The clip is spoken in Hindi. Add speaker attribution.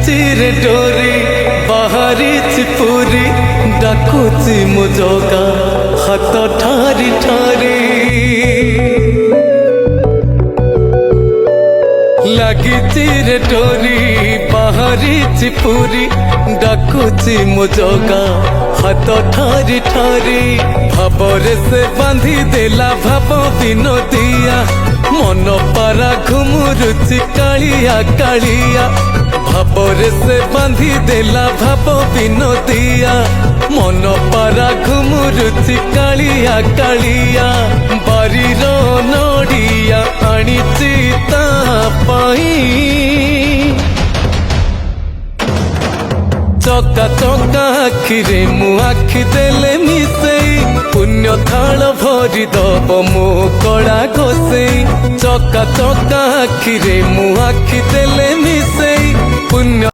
Speaker 1: रे डोरी बाहरी पूरी डाकुची मो जगा हाथ ठारी ठारी लगी रे डोरी बाहरी पूरी डाकुची मो जगा हाथ ठारी ठारी भावरे से बांधी देला भाव विनोदिया मन पारा घुमुरुची कालिया कालिया भावरे से बांधी देला भाव विनोदिया मन पारा घुमुरुची कालिया कालिया बारीर नड़िया आनीची ता पाई चका चका आखिरे मु आखि देले मिसेई पुण्य थाल भरी दब मो कड़ा घोषेई चका चका आखिरे मु आखि देले मिसेई पुण्य